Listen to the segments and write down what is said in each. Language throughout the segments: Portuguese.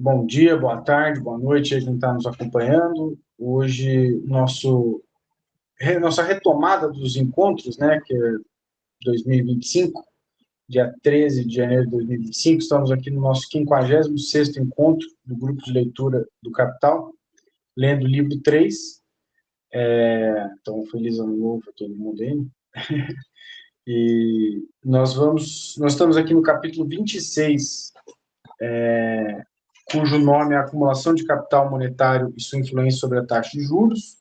Bom dia, boa tarde, boa noite a quem está nos acompanhando. Hoje, nossa retomada dos encontros, né, que é 2025, dia 13 de janeiro de 2025, estamos aqui no nosso 56º encontro do Grupo de Leitura do Capital, lendo o livro 3. Então, feliz ano novo a todo mundo aí. E nós estamos aqui no capítulo 26, cujo nome é Acumulação de Capital Monetário e sua influência sobre a taxa de juros.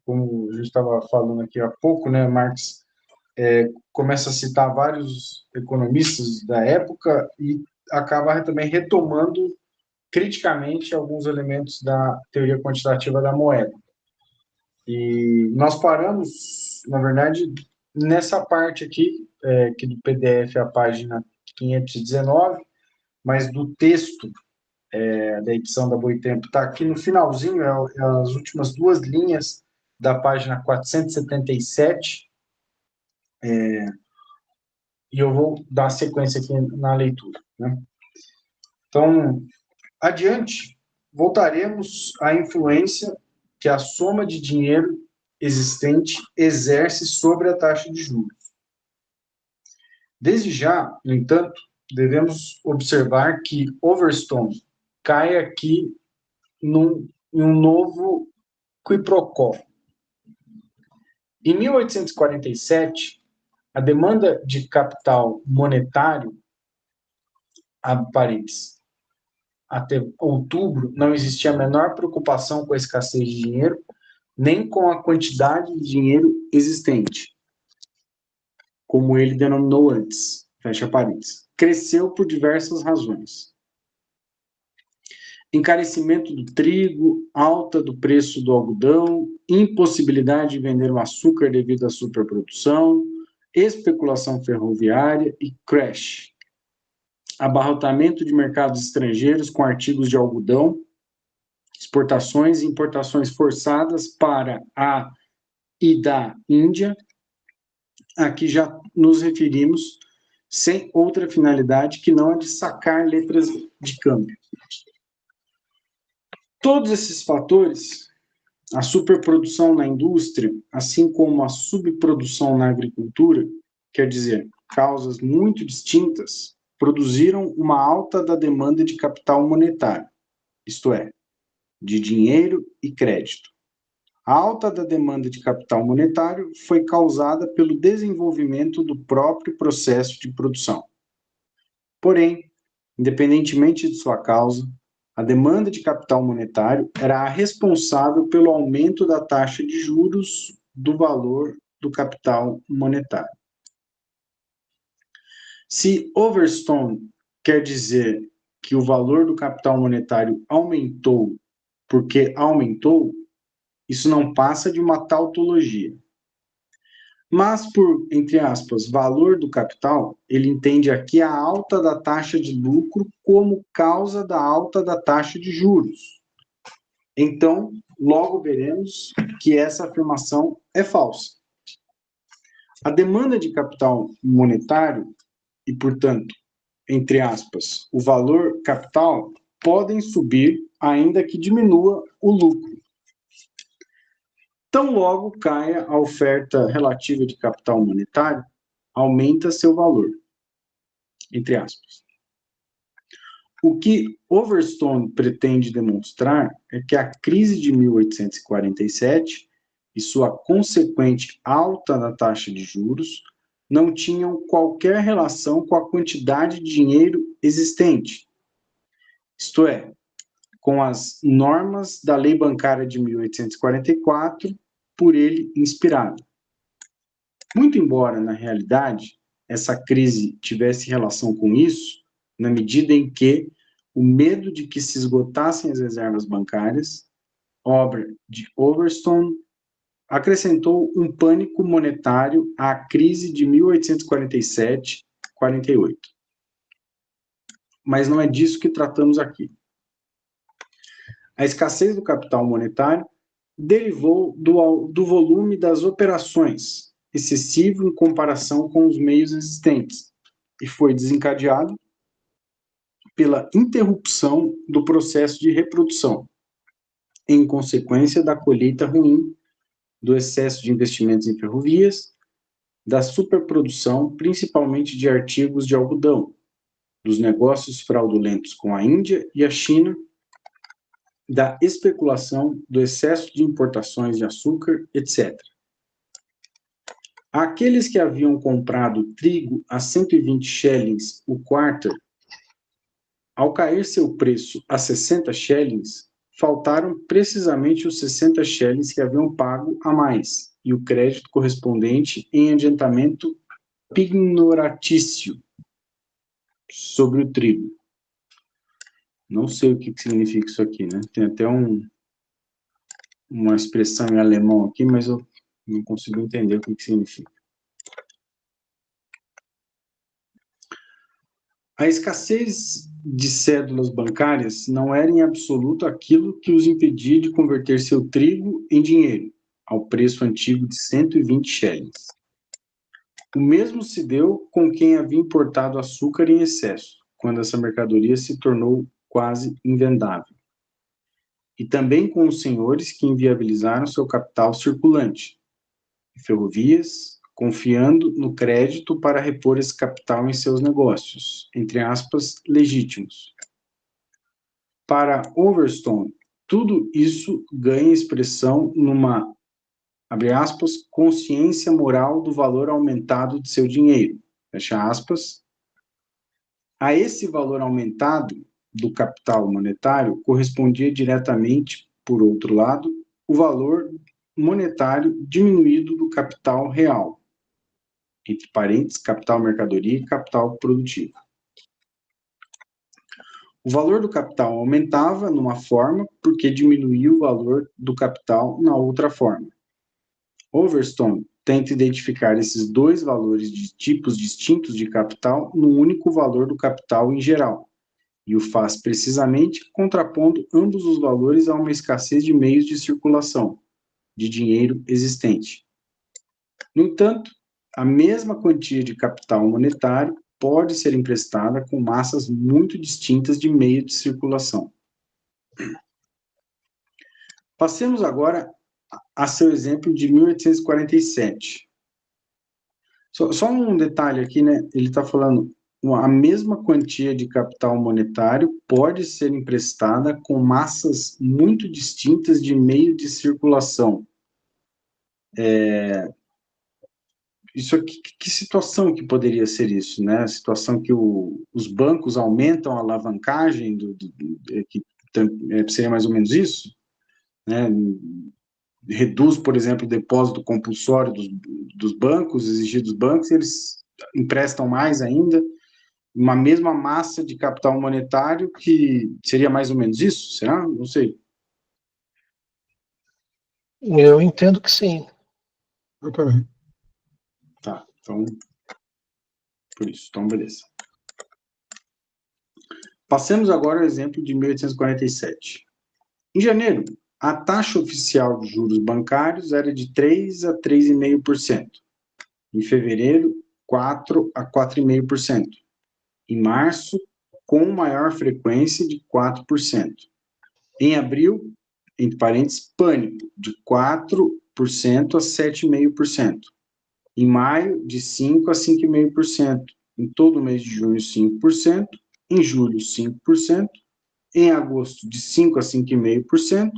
Como a gente estava falando aqui há pouco, né, Marx começa a citar vários economistas da época e acaba também retomando criticamente alguns elementos da teoria quantitativa da moeda. E nós paramos, na verdade, nessa parte aqui, que do PDF é a página 519, mas do texto da edição da Boitempo está aqui no finalzinho, as últimas duas linhas da página 477, e eu vou dar sequência aqui na leitura, né? Então, adiante, voltaremos à influência que a soma de dinheiro existente exerce sobre a taxa de juros. Desde já, no entanto, devemos observar que Overstone cai aqui em um novo quiprocó. Em 1847, a demanda de capital monetário, abre parênteses, até outubro, não existia a menor preocupação com a escassez de dinheiro, nem com a quantidade de dinheiro existente, como ele denominou antes, fecha parênteses. Cresceu por diversas razões. Encarecimento do trigo, alta do preço do algodão, impossibilidade de vender o açúcar devido à superprodução, especulação ferroviária e crash. Abarrotamento de mercados estrangeiros com artigos de algodão, exportações e importações forçadas para a e da Índia. Aqui já nos referimos sem outra finalidade que não a de sacar letras de câmbio. Todos esses fatores, a superprodução na indústria, assim como a subprodução na agricultura, quer dizer, causas muito distintas, produziram uma alta da demanda de capital monetário, isto é, de dinheiro e crédito. A alta da demanda de capital monetário foi causada pelo desenvolvimento do próprio processo de produção. Porém, independentemente de sua causa, a demanda de capital monetário era a responsável pelo aumento da taxa de juros do valor do capital monetário. Se Overstone quer dizer que o valor do capital monetário aumentou porque aumentou, isso não passa de uma tautologia. Mas por, entre aspas, valor do capital, ele entende aqui a alta da taxa de lucro como causa da alta da taxa de juros. Então, logo veremos que essa afirmação é falsa. A demanda de capital monetário e, portanto, entre aspas, o valor capital podem subir ainda que diminua o lucro. Tão logo caia a oferta relativa de capital monetário, aumenta seu valor, entre aspas. O que Overstone pretende demonstrar é que a crise de 1847 e sua consequente alta na taxa de juros não tinham qualquer relação com a quantidade de dinheiro existente, isto é, com as normas da Lei Bancária de 1844, por ele inspirado. Muito embora, na realidade, essa crise tivesse relação com isso, na medida em que o medo de que se esgotassem as reservas bancárias, obra de Overstone, acrescentou um pânico monetário à crise de 1847-48. Mas não é disso que tratamos aqui. A escassez do capital monetário derivou do volume das operações, excessivo em comparação com os meios existentes, e foi desencadeado pela interrupção do processo de reprodução, em consequência da colheita ruim, do excesso de investimentos em ferrovias, da superprodução, principalmente de artigos de algodão, dos negócios fraudulentos com a Índia e a China, da especulação, do excesso de importações de açúcar, etc. Aqueles que haviam comprado trigo a 120 shillings o quarter, ao cair seu preço a 60 shillings, faltaram precisamente os 60 shillings que haviam pago a mais, e o crédito correspondente em adiantamento pignoratício sobre o trigo. Não sei o que significa isso aqui, né? Tem até uma expressão em alemão aqui, mas eu não consigo entender o que significa. A escassez de cédulas bancárias não era em absoluto aquilo que os impedia de converter seu trigo em dinheiro, ao preço antigo de 120 shillings. O mesmo se deu com quem havia importado açúcar em excesso, quando essa mercadoria se tornou quase invendável. E também com os senhores que inviabilizaram seu capital circulante, ferrovias, confiando no crédito para repor esse capital em seus negócios, entre aspas, legítimos. Para Overstone, tudo isso ganha expressão numa, abre aspas, consciência moral do valor aumentado de seu dinheiro, fecha aspas. A esse valor aumentado do capital monetário correspondia diretamente, por outro lado, o valor monetário diminuído do capital real, entre parênteses, capital mercadoria e capital produtivo. O valor do capital aumentava numa forma porque diminuía o valor do capital na outra forma. Overstone tenta identificar esses dois valores de tipos distintos de capital no único valor do capital em geral, e o faz precisamente contrapondo ambos os valores a uma escassez de meios de circulação, de dinheiro existente. No entanto, a mesma quantia de capital monetário pode ser emprestada com massas muito distintas de meio de circulação. Passemos agora a seu exemplo de 1847. Só um detalhe aqui, né? Ele está falando, a mesma quantia de capital monetário pode ser emprestada com massas muito distintas de meio de circulação. Isso aqui, que situação que poderia ser isso, né? A situação que os bancos aumentam a alavancagem, que seria mais ou menos isso, né? Reduz, por exemplo, o depósito compulsório dos bancos, exigir dos bancos, e eles emprestam mais ainda, uma mesma massa de capital monetário, que seria mais ou menos isso, será? Não sei. Eu entendo que sim. Eu também. Tá, então, por isso, então beleza. Passemos agora ao exemplo de 1847. Em janeiro, a taxa oficial de juros bancários era de 3 a 3,5%. Em fevereiro, 4 a 4,5%. Em março, com maior frequência de 4%. Em abril, entre parênteses, pânico, de 4% a 7,5%. Em maio, de 5% a 5,5%. Em todo o mês de junho, 5%. Em julho, 5%. Em agosto, de 5% a 5,5%.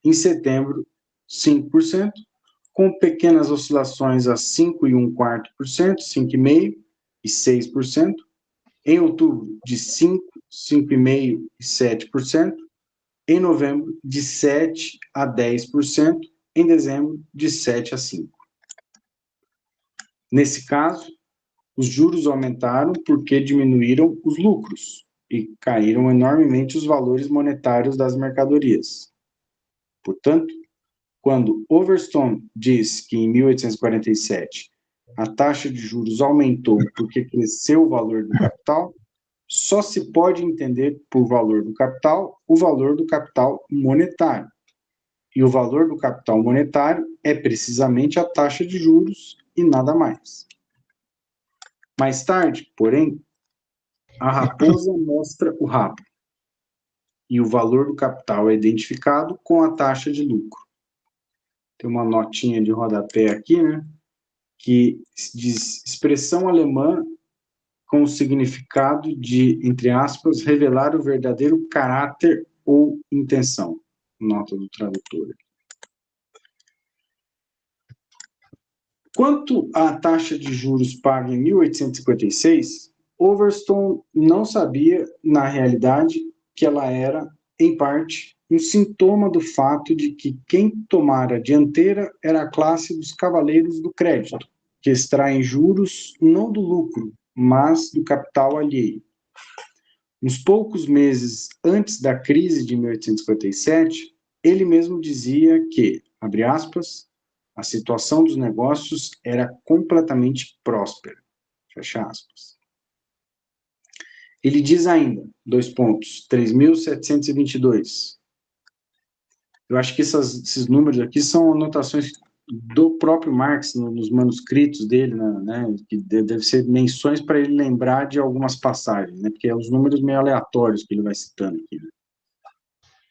Em setembro, 5%. Com pequenas oscilações a 5,25%, 5,5% e 6%. Em outubro, de 5%, 5,5% e 7%. Em novembro, de 7% a 10%. Em dezembro, de 7% a 5%. Nesse caso, os juros aumentaram porque diminuíram os lucros e caíram enormemente os valores monetários das mercadorias. Portanto, quando Overstone diz que em 1847 a taxa de juros aumentou porque cresceu o valor do capital, só se pode entender por valor do capital o valor do capital monetário. E o valor do capital monetário é precisamente a taxa de juros e nada mais. Mais tarde, porém, a raposa mostra o rabo. E o valor do capital é identificado com a taxa de lucro. Tem uma notinha de rodapé aqui, né? Que diz expressão alemã com o significado de, entre aspas, revelar o verdadeiro caráter ou intenção. Nota do tradutor. Quanto à taxa de juros paga em 1856, Overstone não sabia, na realidade, que ela era, em parte, um sintoma do fato de que quem tomara a dianteira era a classe dos cavaleiros do crédito, que extraem juros não do lucro, mas do capital alheio. Uns poucos meses antes da crise de 1857, ele mesmo dizia que, abre aspas, a situação dos negócios era completamente próspera, fecha aspas. Ele diz ainda, 3.722. Eu acho que esses números aqui são anotações do próprio Marx nos manuscritos dele, né, que deve ser menções para ele lembrar de algumas passagens, né, porque é os números meio aleatórios que ele vai citando aqui. Né?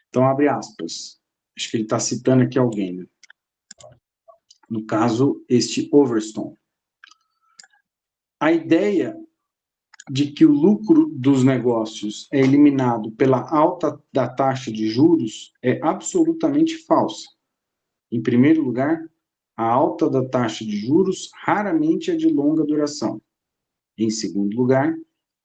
Então, abre aspas. Acho que ele está citando aqui alguém, né? No caso, este Overstone. A ideia de que o lucro dos negócios é eliminado pela alta da taxa de juros é absolutamente falsa. Em primeiro lugar, a alta da taxa de juros raramente é de longa duração. Em segundo lugar,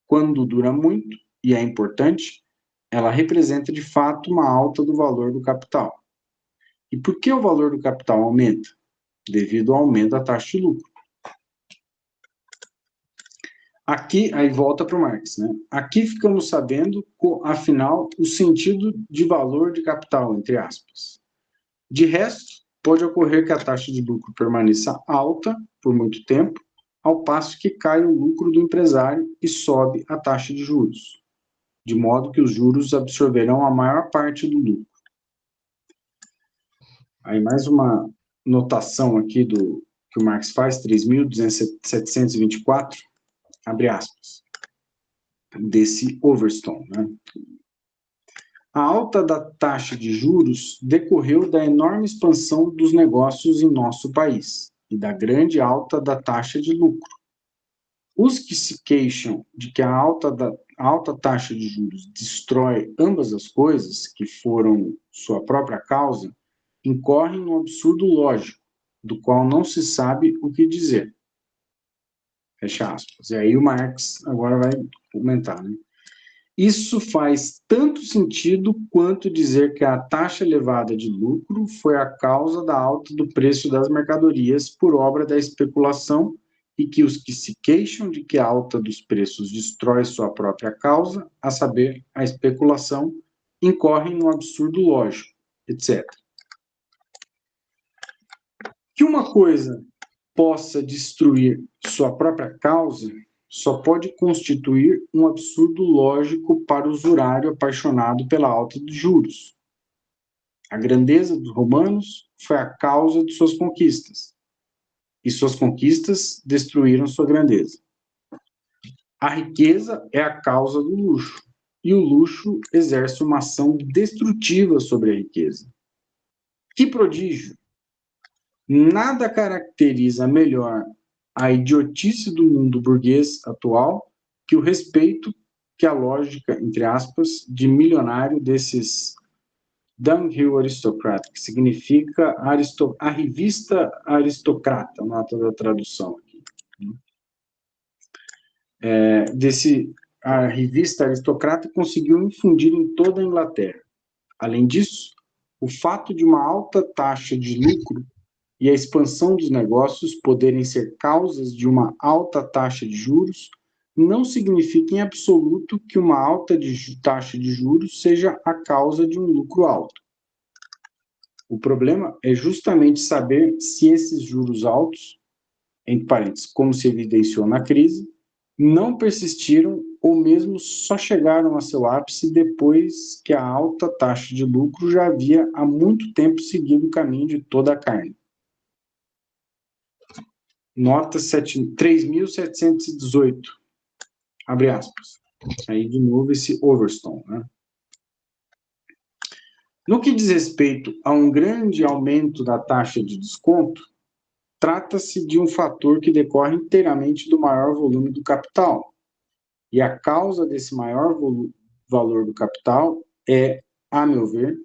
quando dura muito, e é importante, ela representa de fato uma alta do valor do capital. E por que o valor do capital aumenta? Devido ao aumento da taxa de lucro. Aqui, aí volta para o Marx, né? Aqui ficamos sabendo, afinal, o sentido de valor de capital, entre aspas. De resto, pode ocorrer que a taxa de lucro permaneça alta por muito tempo, ao passo que cai o lucro do empresário e sobe a taxa de juros, de modo que os juros absorverão a maior parte do lucro. Aí mais uma notação aqui que o Marx faz, 3.724, abre aspas, desse Overstone, né? A alta da taxa de juros decorreu da enorme expansão dos negócios em nosso país e da grande alta da taxa de lucro. Os que se queixam de que a alta taxa de juros destrói ambas as coisas, que foram sua própria causa, incorrem num absurdo lógico, do qual não se sabe o que dizer. Fecha aspas. E aí o Marx agora vai comentar, né? Isso faz tanto sentido quanto dizer que a taxa elevada de lucro foi a causa da alta do preço das mercadorias por obra da especulação e que os que se queixam de que a alta dos preços destrói sua própria causa, a saber, a especulação, incorrem no absurdo lógico, etc. Que uma coisa possa destruir sua própria causa só pode constituir um absurdo lógico para o usurário apaixonado pela alta dos juros. A grandeza dos romanos foi a causa de suas conquistas, e suas conquistas destruíram sua grandeza. A riqueza é a causa do luxo, e o luxo exerce uma ação destrutiva sobre a riqueza. Que prodígio! Nada caracteriza melhor a idiotice do mundo burguês atual que o respeito que a lógica, entre aspas, de milionário desses dunghill aristocrat, que significa a revista aristocrata, nota da tradução aqui. A revista aristocrata conseguiu infundir em toda a Inglaterra. Além disso, o fato de uma alta taxa de lucro e a expansão dos negócios poderem ser causas de uma alta taxa de juros, não significa em absoluto que uma alta taxa de juros seja a causa de um lucro alto. O problema é justamente saber se esses juros altos, entre parênteses, como se evidenciou na crise, não persistiram ou mesmo só chegaram a seu ápice depois que a alta taxa de lucro já havia há muito tempo seguido o caminho de toda a carne. Nota 3.718, abre aspas. Aí, de novo, esse Overstone, né? No que diz respeito a um grande aumento da taxa de desconto, trata-se de um fator que decorre inteiramente do maior volume do capital. E a causa desse maior valor do capital é, a meu ver,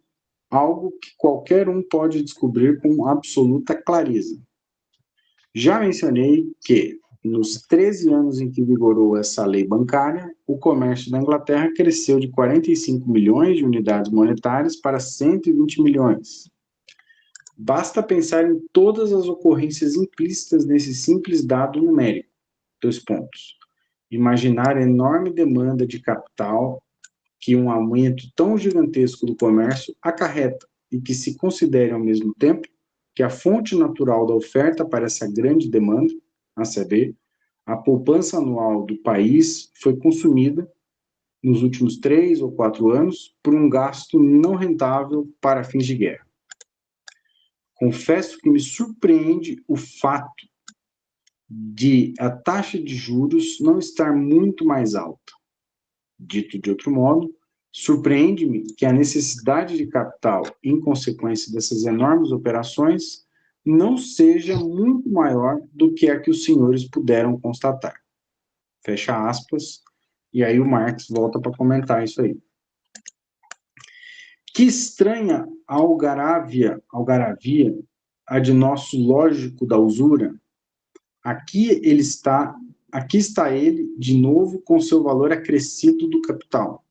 algo que qualquer um pode descobrir com absoluta clareza. Já mencionei que, nos 13 anos em que vigorou essa lei bancária, o comércio da Inglaterra cresceu de 45 milhões de unidades monetárias para 120 milhões. Basta pensar em todas as ocorrências implícitas nesse simples dado numérico. 2 pontos. Imaginar a enorme demanda de capital que um aumento tão gigantesco do comércio acarreta e que se considere ao mesmo tempo que a fonte natural da oferta para essa grande demanda, a saber, a poupança anual do país foi consumida nos últimos 3 ou 4 anos por um gasto não rentável para fins de guerra. Confesso que me surpreende o fato de a taxa de juros não estar muito mais alta. Dito de outro modo, surpreende-me que a necessidade de capital, em consequência dessas enormes operações, não seja muito maior do que a que os senhores puderam constatar. Fecha aspas, e aí o Marx volta para comentar isso aí. Que estranha algaravia, a de nosso lógico da usura. Aqui está ele, de novo, com seu valor acrescido do capital.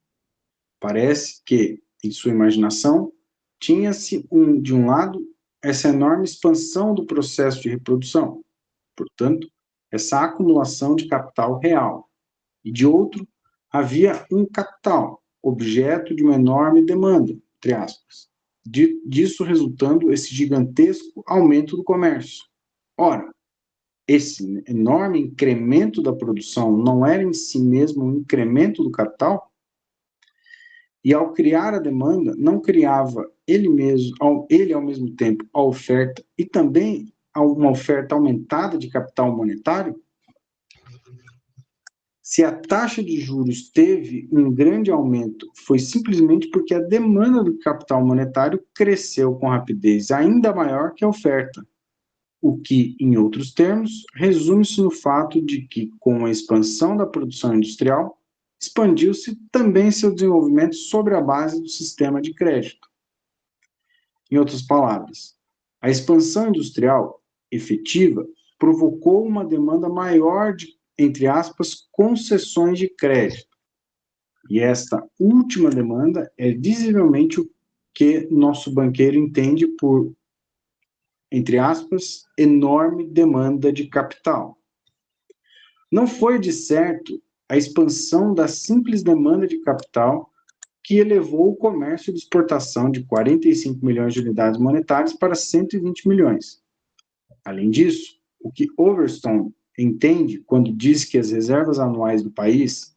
Parece que, em sua imaginação, tinha-se, de um lado, essa enorme expansão do processo de reprodução, portanto, essa acumulação de capital real, e de outro, havia um capital, objeto de uma enorme demanda, entre aspas, disso resultando esse gigantesco aumento do comércio. Ora, esse enorme incremento da produção não era em si mesmo um incremento do capital? E ao criar a demanda, não criava ele ao mesmo tempo a oferta e também uma oferta aumentada de capital monetário? Se a taxa de juros teve um grande aumento, foi simplesmente porque a demanda do capital monetário cresceu com rapidez ainda maior que a oferta, o que, em outros termos, resume-se no fato de que, com a expansão da produção industrial, expandiu-se também seu desenvolvimento sobre a base do sistema de crédito. Em outras palavras, a expansão industrial efetiva provocou uma demanda maior de, entre aspas, concessões de crédito. E esta última demanda é visivelmente o que nosso banqueiro entende por, entre aspas, enorme demanda de capital. Não foi, de certo, a expansão da simples demanda de capital que elevou o comércio de exportação de 45 milhões de unidades monetárias para 120 milhões. Além disso, o que Overstone entende quando diz que as reservas anuais do país,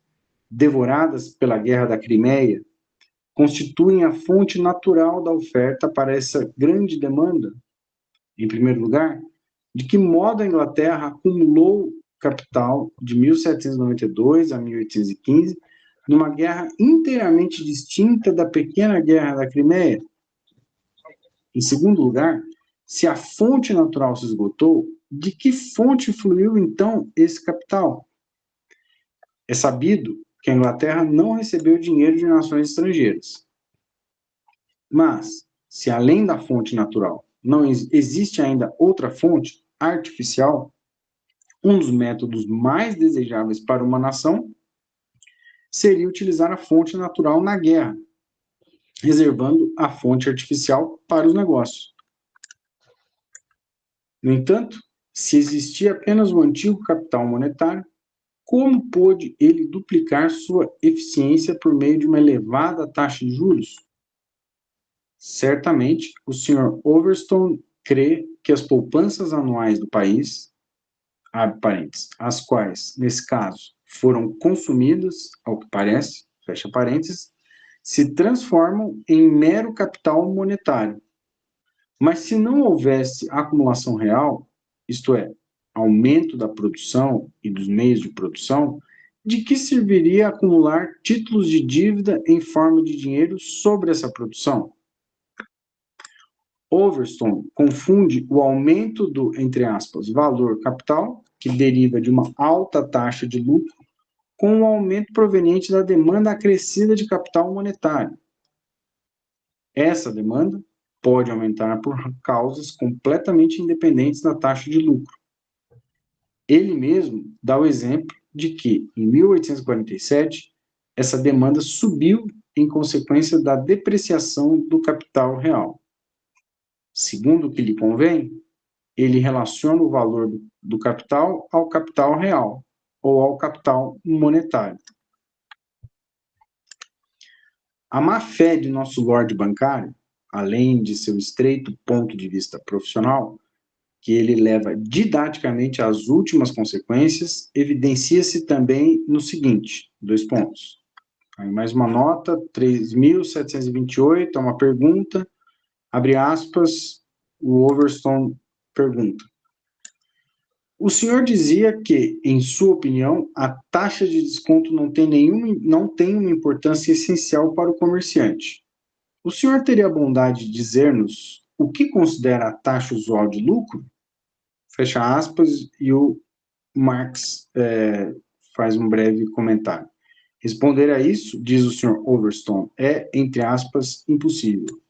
devoradas pela Guerra da Crimeia, constituem a fonte natural da oferta para essa grande demanda? Em primeiro lugar, de que modo a Inglaterra acumulou capital de 1792 a 1815 numa guerra inteiramente distinta da pequena Guerra da Crimeia? Em segundo lugar, se a fonte natural se esgotou, de que fonte fluiu então esse capital? É sabido que a Inglaterra não recebeu dinheiro de nações estrangeiras. Mas, se além da fonte natural não existe ainda outra fonte artificial, um dos métodos mais desejáveis para uma nação seria utilizar a fonte natural na guerra, reservando a fonte artificial para os negócios. No entanto, se existia apenas o antigo capital monetário, como pôde ele duplicar sua eficiência por meio de uma elevada taxa de juros? Certamente, o Sr. Overstone crê que as poupanças anuais do país, abre parênteses, as quais, nesse caso, foram consumidas, ao que parece, fecha parênteses, se transformam em mero capital monetário. Mas se não houvesse acumulação real, isto é, aumento da produção e dos meios de produção, de que serviria acumular títulos de dívida em forma de dinheiro sobre essa produção? Overstone confunde o aumento do, entre aspas, valor capital, que deriva de uma alta taxa de lucro, com o aumento proveniente da demanda acrescida de capital monetário. Essa demanda pode aumentar por causas completamente independentes da taxa de lucro. Ele mesmo dá o exemplo de que, em 1847, essa demanda subiu em consequência da depreciação do capital real. Segundo o que lhe convém, ele relaciona o valor do capital ao capital real, ou ao capital monetário. A má-fé de nosso lorde bancário, além de seu estreito ponto de vista profissional, que ele leva didaticamente às últimas consequências, evidencia-se também no seguinte, 2 pontos. Aí mais uma nota, 3.728, é uma pergunta, abre aspas, o Overstone pergunta. O senhor dizia que, em sua opinião, a taxa de desconto não tem uma importância essencial para o comerciante. O senhor teria a bondade de dizer-nos o que considera a taxa usual de lucro? Fecha aspas, e o Marx faz um breve comentário. Responder a isso, diz o senhor Overstone, é, entre aspas, impossível.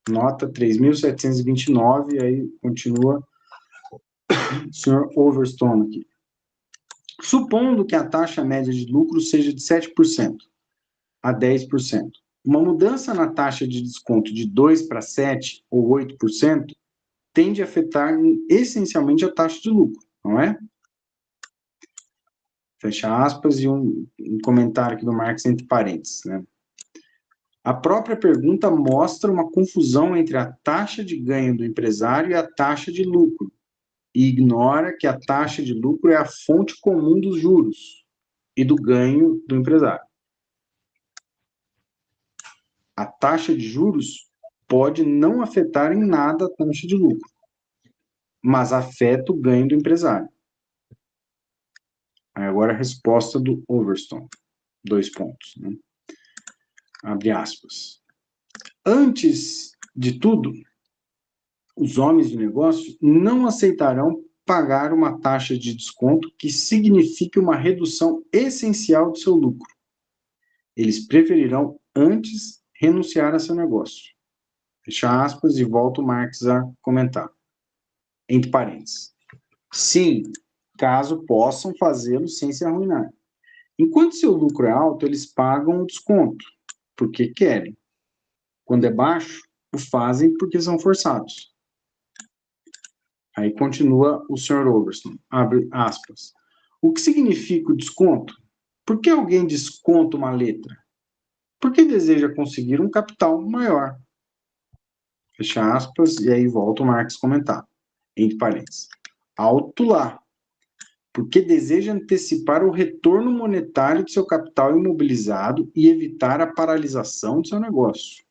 Nota 3.729, aí continua o senhor Overstone aqui. Supondo que a taxa média de lucro seja de 7% a 10%, uma mudança na taxa de desconto de 2 para 7 ou 8% tende a afetar essencialmente a taxa de lucro, não é? Fecha aspas, e um comentário aqui do Marx entre parênteses, né? A própria pergunta mostra uma confusão entre a taxa de ganho do empresário e a taxa de lucro, e ignora que a taxa de lucro é a fonte comum dos juros e do ganho do empresário. A taxa de juros pode não afetar em nada a taxa de lucro, mas afeta o ganho do empresário. Aí agora a resposta do Overstone. 2 pontos, né? Abre aspas. Antes de tudo, os homens de negócio não aceitarão pagar uma taxa de desconto que signifique uma redução essencial do seu lucro. Eles preferirão antes renunciar a seu negócio. Fecha aspas e volta o Marx a comentar. Entre parênteses. Sim, caso possam fazê-lo sem se arruinar. Enquanto seu lucro é alto, eles pagam o desconto, porque querem. Quando é baixo, o fazem porque são forçados. Aí continua o Sr. Overstone, abre aspas. O que significa o desconto? Por que alguém desconta uma letra? Porque deseja conseguir um capital maior. Fecha aspas, e aí volta o Marx comentar, entre parênteses. Alto lá. Porque deseja antecipar o retorno monetário de seu capital imobilizado e evitar a paralisação do seu negócio.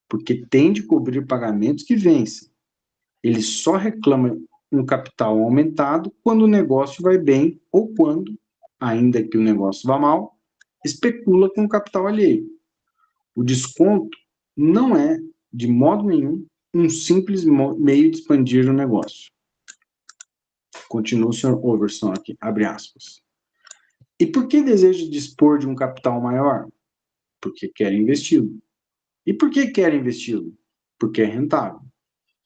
Porque tem de cobrir pagamentos que vencem. Ele só reclama um capital aumentado quando o negócio vai bem ou quando, ainda que o negócio vá mal, especula com o capital alheio. O desconto não é, de modo nenhum, um simples meio de expandir o negócio. Continua o Sr. Overstone aqui, abre aspas. E por que deseja dispor de um capital maior? Porque quer investi-lo. E por que quer investi-lo? Porque é rentável.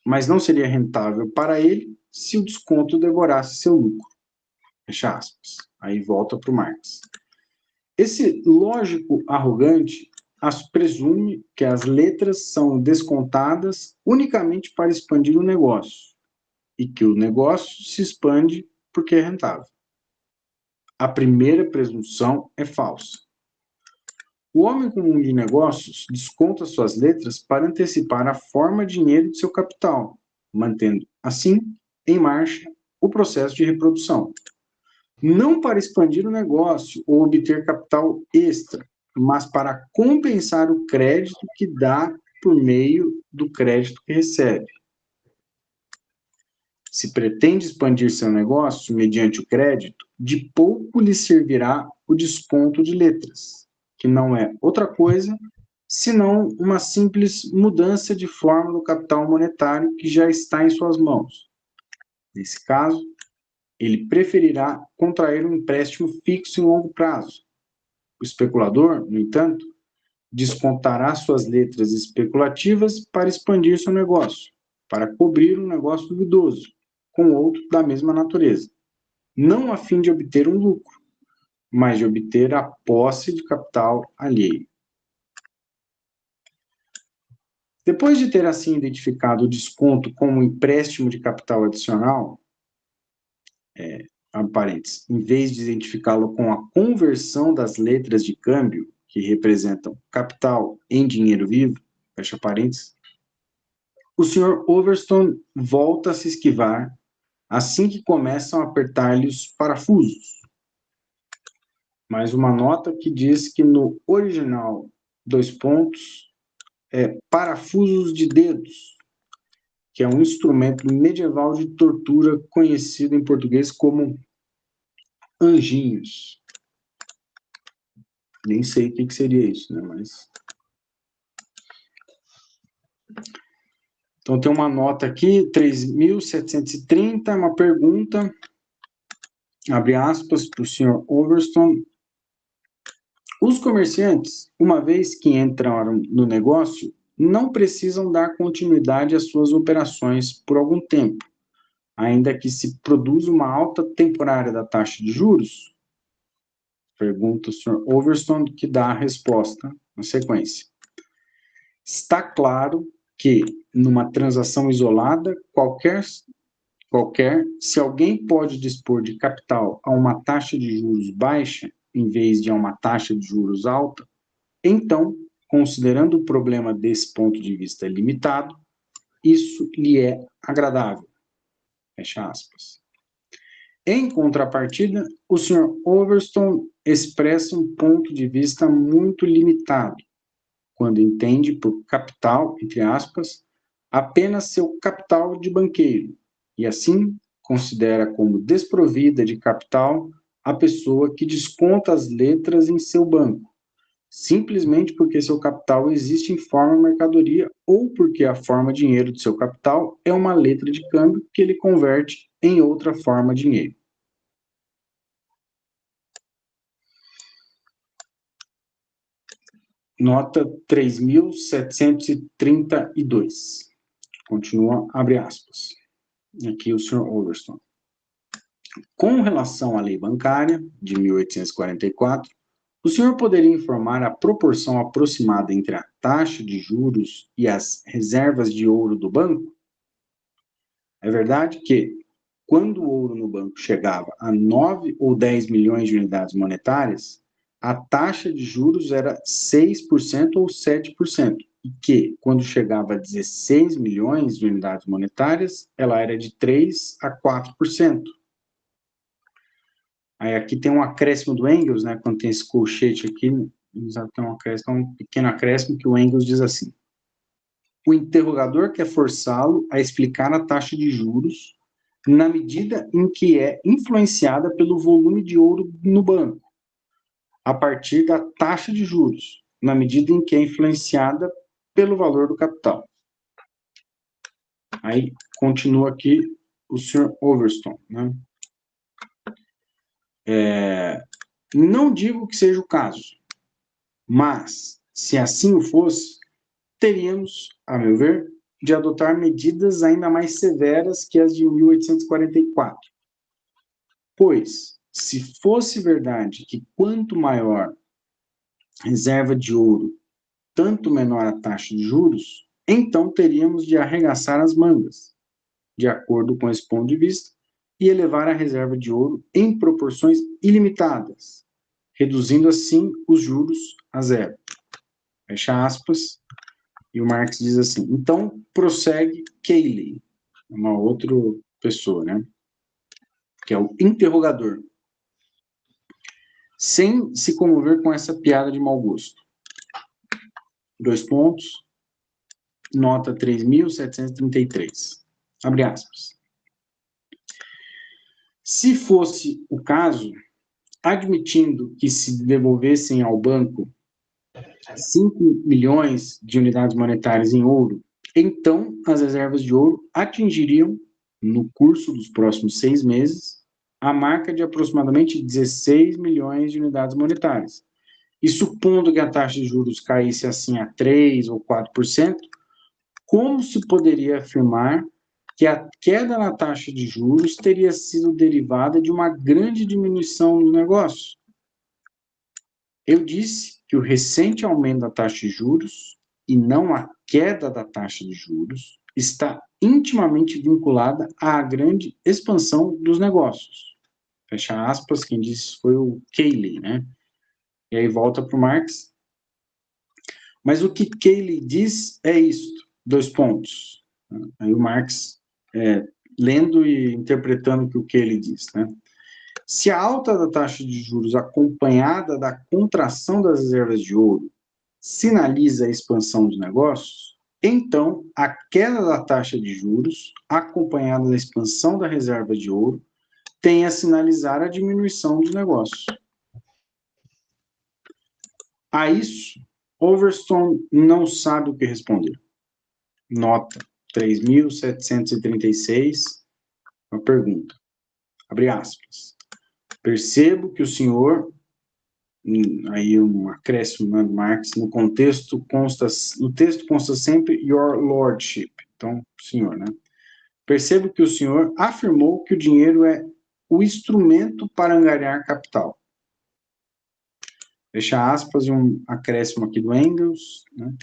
Mas não seria rentável para ele se o desconto devorasse seu lucro. Fecha aspas. Aí volta para o Marx. Esse lógico arrogante presume que as letras são descontadas unicamente para expandir o negócio e que o negócio se expande porque é rentável. A primeira presunção é falsa. O homem comum de negócios desconta suas letras para antecipar a forma de dinheiro de seu capital, mantendo, assim, em marcha o processo de reprodução. Não para expandir o negócio ou obter capital extra, mas para compensar o crédito que dá por meio do crédito que recebe. Se pretende expandir seu negócio mediante o crédito, de pouco lhe servirá o desconto de letras, que não é outra coisa senão uma simples mudança de forma do capital monetário que já está em suas mãos. Nesse caso, ele preferirá contrair um empréstimo fixo em longo prazo. O especulador, no entanto, descontará suas letras especulativas para expandir seu negócio, para cobrir um negócio duvidoso, com outro da mesma natureza, não a fim de obter um lucro, mas de obter a posse de capital alheio. Depois de ter assim identificado o desconto como um empréstimo de capital adicional, em vez de identificá-lo com a conversão das letras de câmbio, que representam capital em dinheiro vivo, fecha parênteses, o Sr. Overstone volta a se esquivar assim que começam a apertar-lhe os parafusos. Mais uma nota que diz que no original, parafusos de dedos, que é um instrumento medieval de tortura conhecido em português como anjinhos. Nem sei o que seria isso, né? Mas... Então, tem uma nota aqui, 3.730, uma pergunta, abre aspas, para o Sr. Overstone. Os comerciantes, uma vez que entraram no negócio, não precisam dar continuidade às suas operações por algum tempo, ainda que se produza uma alta temporária da taxa de juros? Pergunta o Sr. Overstone, que dá a resposta na sequência. Está claro que, numa transação isolada, se alguém pode dispor de capital a uma taxa de juros baixa, em vez de a uma taxa de juros alta, então, considerando o problema desse ponto de vista limitado, isso lhe é agradável. Fecha aspas. Em contrapartida, o Sr. Overstone expressa um ponto de vista muito limitado, quando entende por capital, entre aspas, apenas seu capital de banqueiro, e assim considera como desprovida de capital a pessoa que desconta as letras em seu banco, simplesmente porque seu capital existe em forma mercadoria ou porque a forma dinheiro de seu capital é uma letra de câmbio que ele converte em outra forma dinheiro. Nota 3.732. Continua, abre aspas. Aqui o Sr. Overstone. Com relação à lei bancária, de 1844, o senhor poderia informar a proporção aproximada entre a taxa de juros e as reservas de ouro do banco? É verdade que, quando o ouro no banco chegava a 9 ou 10 milhões de unidades monetárias, a taxa de juros era 6% ou 7%, e que, quando chegava a 16 milhões de unidades monetárias, ela era de 3% a 4%. Aí aqui tem um acréscimo do Engels, né, quando tem esse colchete aqui, tem um pequeno acréscimo que o Engels diz assim: o interrogador quer forçá-lo a explicar a taxa de juros na medida em que é influenciada pelo volume de ouro no banco, a partir da taxa de juros, na medida em que é influenciada pelo valor do capital. Aí continua aqui o Sr. Overstone, né? Não digo que seja o caso, mas, se assim o fosse, teríamos, a meu ver, de adotar medidas ainda mais severas que as de 1844. Pois, se fosse verdade que quanto maior reserva de ouro, tanto menor a taxa de juros, então teríamos de arregaçar as mangas, de acordo com esse ponto de vista, e elevar a reserva de ouro em proporções ilimitadas, reduzindo assim os juros a zero. Fecha aspas. E o Marx diz assim: então prossegue Cayley, uma outra pessoa, né? Que é o interrogador, sem se comover com essa piada de mau gosto. 2 pontos, nota 3.733. Abre aspas. Se fosse o caso, admitindo que se devolvessem ao banco 5 milhões de unidades monetárias em ouro, então as reservas de ouro atingiriam, no curso dos próximos 6 meses, a marca de aproximadamente 16 milhões de unidades monetárias. E supondo que a taxa de juros caísse assim a 3% ou 4%, como se poderia afirmar que a queda na taxa de juros teria sido derivada de uma grande diminuição no negócio? Eu disse que o recente aumento da taxa de juros, e não a queda da taxa de juros, está intimamente vinculada à grande expansão dos negócios. Fecha aspas, quem disse foi o Cayley, né? E aí volta para o Marx. Mas o que Cayley diz é isto, 2 pontos. Aí o Marx, lendo e interpretando o que o Cayley diz, né? Se a alta da taxa de juros acompanhada da contração das reservas de ouro sinaliza a expansão dos negócios, então a queda da taxa de juros, acompanhada da expansão da reserva de ouro, tem a sinalizar a diminuição dos negócios. A isso, Overstone não sabe o que responder. Nota 3.736, uma pergunta. Abre aspas. Percebo que o senhor, aí um acréscimo do Marx, no texto consta sempre your lordship, então, senhor, né? Percebo que o senhor afirmou que o dinheiro é o instrumento para angariar capital. Fecha aspas e um acréscimo aqui do Engels, né?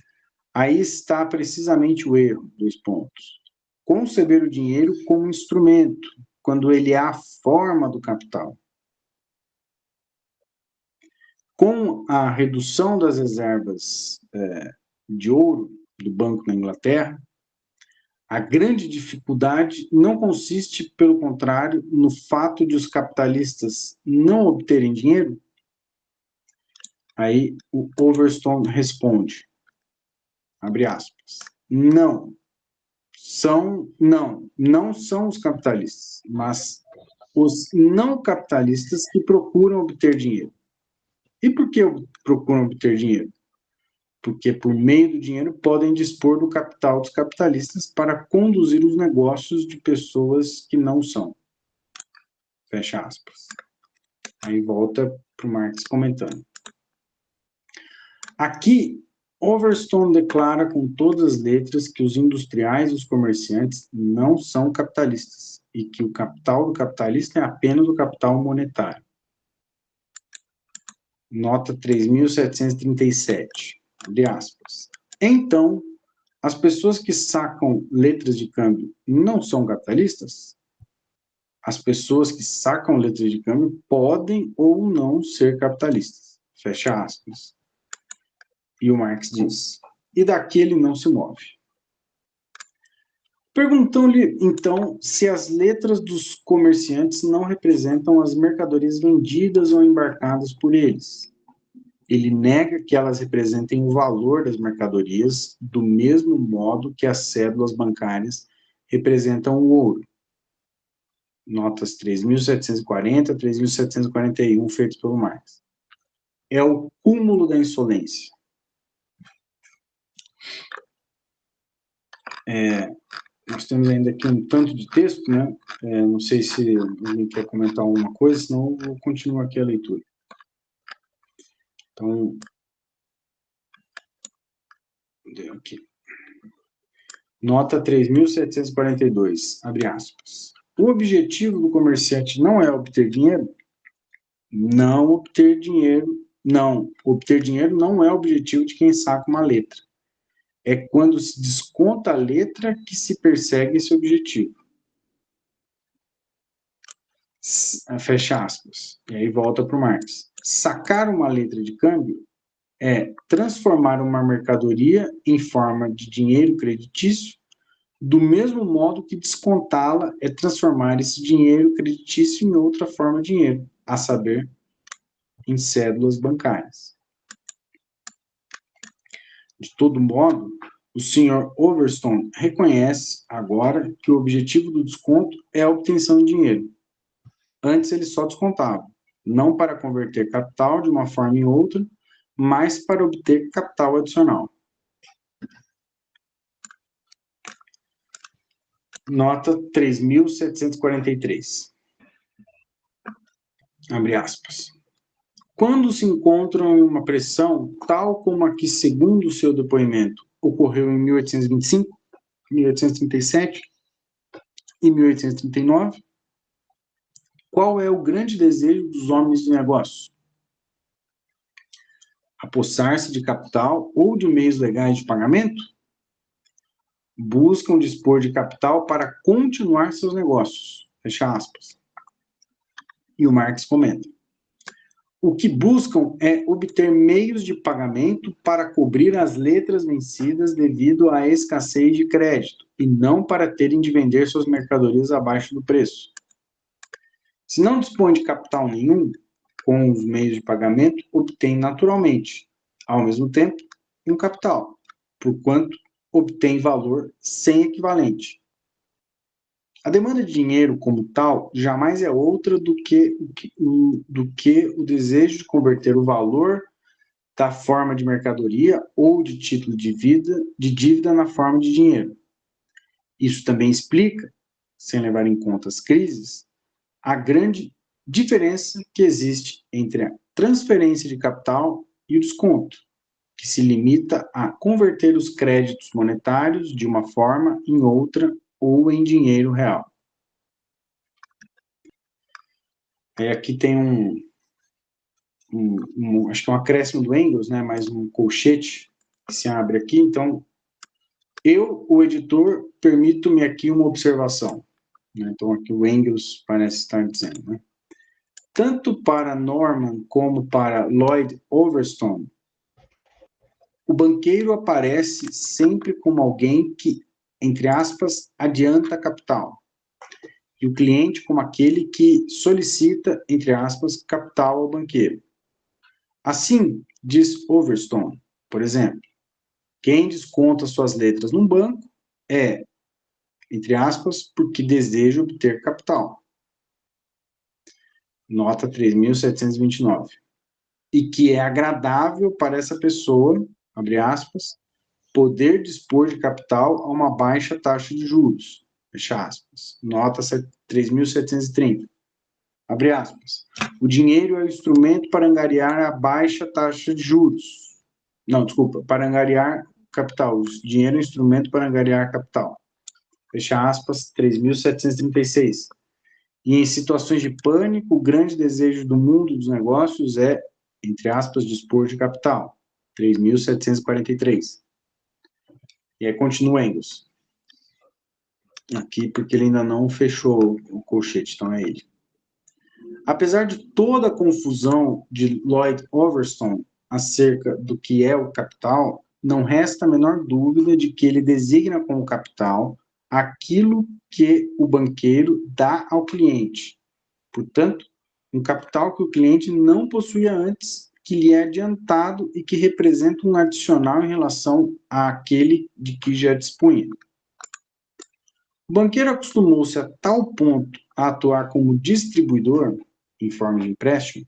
Aí está precisamente o erro, 2 pontos. Conceber o dinheiro como instrumento, quando ele é a forma do capital. Com a redução das reservas de ouro do Banco da Inglaterra, a grande dificuldade não consiste, pelo contrário, no fato de os capitalistas não obterem dinheiro? Aí o Overstone responde, abre aspas, não são os capitalistas, mas os não capitalistas que procuram obter dinheiro. E por que procuram obter dinheiro? Porque por meio do dinheiro podem dispor do capital dos capitalistas para conduzir os negócios de pessoas que não são. Fecha aspas. Aí volta para o Marx comentando. Aqui, Overstone declara com todas as letras que os industriais e os comerciantes não são capitalistas e que o capital do capitalista é apenas o capital monetário. Nota 3.737, abre aspas. Então, as pessoas que sacam letras de câmbio não são capitalistas? As pessoas que sacam letras de câmbio podem ou não ser capitalistas. Fecha aspas. E o Marx diz, e daqui ele não se move. Perguntam-lhe, então, se as letras dos comerciantes não representam as mercadorias vendidas ou embarcadas por eles. Ele nega que elas representem o valor das mercadorias do mesmo modo que as cédulas bancárias representam o ouro. Notas 3.740 a 3.741, feitos pelo Marx. É o cúmulo da insolência. Nós temos ainda aqui um tanto de texto, né? Não sei se alguém quer comentar alguma coisa, senão eu continuo aqui a leitura. Então, aqui. Nota 3.742, abre aspas. O objetivo do comerciante não é obter dinheiro? Não obter dinheiro, não. Obter dinheiro não é o objetivo de quem saca uma letra. É quando se desconta a letra que se persegue esse objetivo. Fecha aspas. E aí volta para o Marx. Sacar uma letra de câmbio é transformar uma mercadoria em forma de dinheiro creditício, do mesmo modo que descontá-la é transformar esse dinheiro creditício em outra forma de dinheiro, a saber, em cédulas bancárias. De todo modo, o Sr. Overstone reconhece agora que o objetivo do desconto é a obtenção de dinheiro. Antes ele só descontava, não para converter capital de uma forma em outra, mas para obter capital adicional. Nota 3.743. Abre aspas. Quando se encontram em uma pressão, tal como a que, segundo o seu depoimento, ocorreu em 1825, 1837 e 1839, qual é o grande desejo dos homens de negócio? Apossar-se de capital ou de meios legais de pagamento? Buscam dispor de capital para continuar seus negócios. Fecha aspas. E o Marx comenta. O que buscam é obter meios de pagamento para cobrir as letras vencidas devido à escassez de crédito, e não para terem de vender suas mercadorias abaixo do preço. Se não dispõe de capital nenhum, com os meios de pagamento, obtém naturalmente, ao mesmo tempo, um capital, porquanto obtém valor sem equivalente. A demanda de dinheiro como tal jamais é outra do que o desejo de converter o valor da forma de mercadoria ou de título de dívida na forma de dinheiro. Isso também explica, sem levar em conta as crises, a grande diferença que existe entre a transferência de capital e o desconto, que se limita a converter os créditos monetários de uma forma em outra ou em dinheiro real. Aqui tem acho que é um acréscimo do Engels, né, mais um colchete que se abre aqui. Então, eu, o editor, permito-me aqui uma observação. Né? Então, aqui o Engels parece estar dizendo, né? Tanto para Norman como para Lloyd Overstone, o banqueiro aparece sempre como alguém que, entre aspas, adianta capital, e o cliente como aquele que solicita, entre aspas, capital ao banqueiro. Assim, diz Overstone, por exemplo, quem desconta suas letras num banco é, entre aspas, porque deseja obter capital. Nota 3.729. E que é agradável para essa pessoa, abre aspas, poder dispor de capital a uma baixa taxa de juros, fecha aspas. Nota 3.730. Abre aspas. O dinheiro é o instrumento para angariar a baixa taxa de juros. Não, desculpa, para angariar capital. O dinheiro é o instrumento para angariar capital. Fecha aspas, 3.736. E em situações de pânico, o grande desejo do mundo dos negócios é, entre aspas, dispor de capital. 3.743. E aí continua Engels. Aqui, porque ele ainda não fechou o colchete, então é ele. Apesar de toda a confusão de Lloyd Overstone acerca do que é o capital, não resta a menor dúvida de que ele designa como capital aquilo que o banqueiro dá ao cliente. Portanto, um capital que o cliente não possuía antes, que lhe é adiantado e que representa um adicional em relação àquele de que já dispunha. O banqueiro acostumou-se a tal ponto a atuar como distribuidor, em forma de empréstimo,